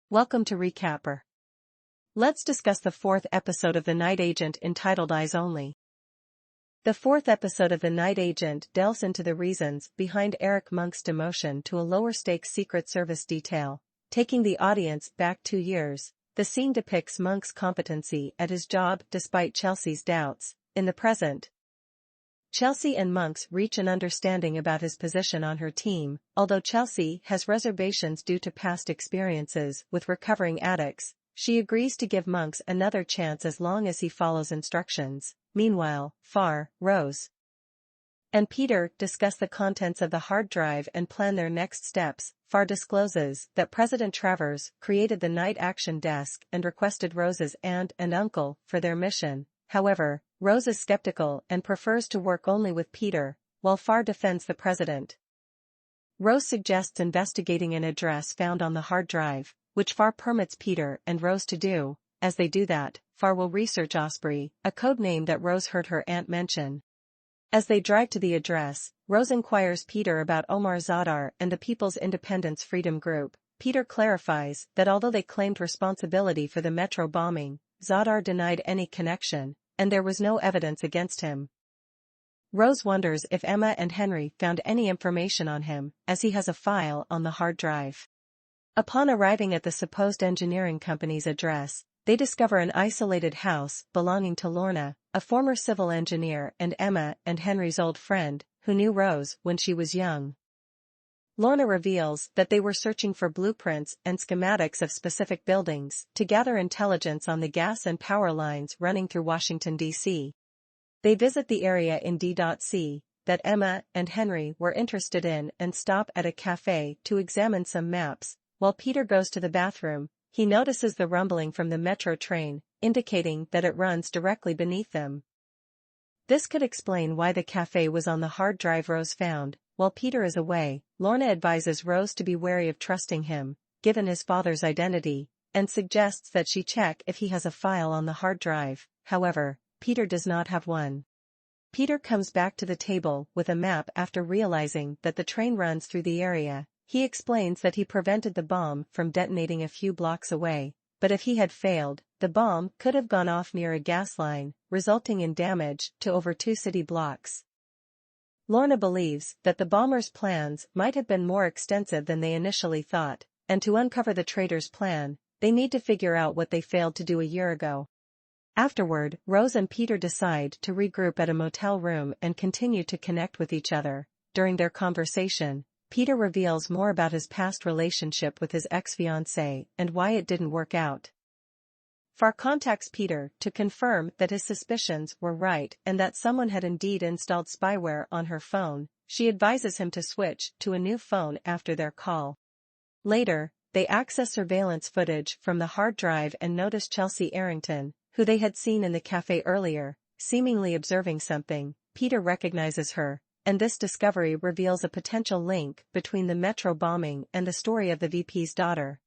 Welcome to Recapper. Let's discuss the fourth episode of The Night Agent entitled Eyes Only. The fourth episode of The Night Agent delves into the reasons behind Eric Monk's demotion to a lower-stakes Secret Service detail, taking the audience back 2 years. The scene depicts Monk's competency at his job despite Chelsea's doubts. In the present, Chelsea and Monks reach an understanding about his position on her team, although Chelsea has reservations due to past experiences with recovering addicts. She agrees to give Monks another chance as long as he follows instructions. Meanwhile, Far, Rose, and Peter discuss the contents of the hard drive and plan their next steps. Far discloses that President Travers created the Night Action Desk and requested Rose's aunt and uncle for their mission. However, Rose is skeptical and prefers to work only with Peter, while Far defends the president. Rose suggests investigating an address found on the hard drive, which Far permits Peter and Rose to do. As they do that, Far will research Osprey, a code name that Rose heard her aunt mention. As they drive to the address, Rose inquires Peter about Omar Zadar and the People's Independence Freedom Group. Peter clarifies that although they claimed responsibility for the metro bombing, Zadar denied any connection, and there was no evidence against him. Rose wonders if Emma and Henry found any information on him, as he has a file on the hard drive. Upon arriving at the supposed engineering company's address, they discover an isolated house belonging to Lorna, a former civil engineer and Emma and Henry's old friend, who knew Rose when she was young. Lorna reveals that they were searching for blueprints and schematics of specific buildings to gather intelligence on the gas and power lines running through Washington, D.C. They visit the area in D.C. that Emma and Henry were interested in and stop at a cafe to examine some maps. While Peter goes to the bathroom, he notices the rumbling from the metro train, indicating that it runs directly beneath them. This could explain why the cafe was on the hard drive Rose found. While Peter is away, Lorna advises Rose to be wary of trusting him, given his father's identity, and suggests that she check if he has a file on the hard drive. However, Peter does not have one. Peter comes back to the table with a map after realizing that the train runs through the area. He explains that he prevented the bomb from detonating a few blocks away, but if he had failed, the bomb could have gone off near a gas line, resulting in damage to over 2 city blocks. Lorna believes that the bombers' plans might have been more extensive than they initially thought, and to uncover the traitors' plan, they need to figure out what they failed to do a year ago. Afterward, Rose and Peter decide to regroup at a motel room and continue to connect with each other. During their conversation, Peter reveals more about his past relationship with his ex-fiancée and why it didn't work out. Far contacts Peter to confirm that his suspicions were right and that someone had indeed installed spyware on her phone. She advises him to switch to a new phone after their call. Later, they access surveillance footage from the hard drive and notice Chelsea Arrington, who they had seen in the cafe earlier, seemingly observing something. Peter recognizes her, and this discovery reveals a potential link between the metro bombing and the story of the VP's daughter.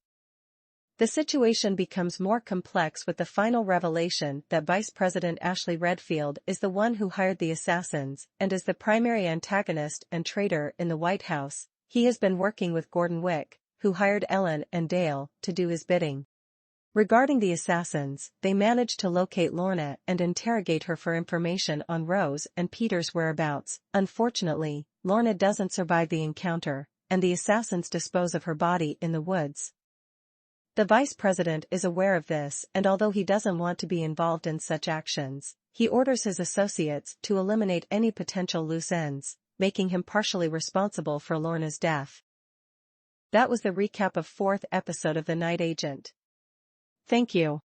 The situation becomes more complex with the final revelation that Vice President Ashley Redfield is the one who hired the assassins and is the primary antagonist and traitor in the White House. He has been working with Gordon Wick, who hired Ellen and Dale to do his bidding. Regarding the assassins, they manage to locate Lorna and interrogate her for information on Rose and Peter's whereabouts. Unfortunately, Lorna doesn't survive the encounter, and the assassins dispose of her body in the woods. The vice president is aware of this, and although he doesn't want to be involved in such actions, he orders his associates to eliminate any potential loose ends, making him partially responsible for Lorna's death. That was the recap of 4th episode of The Night Agent. Thank you.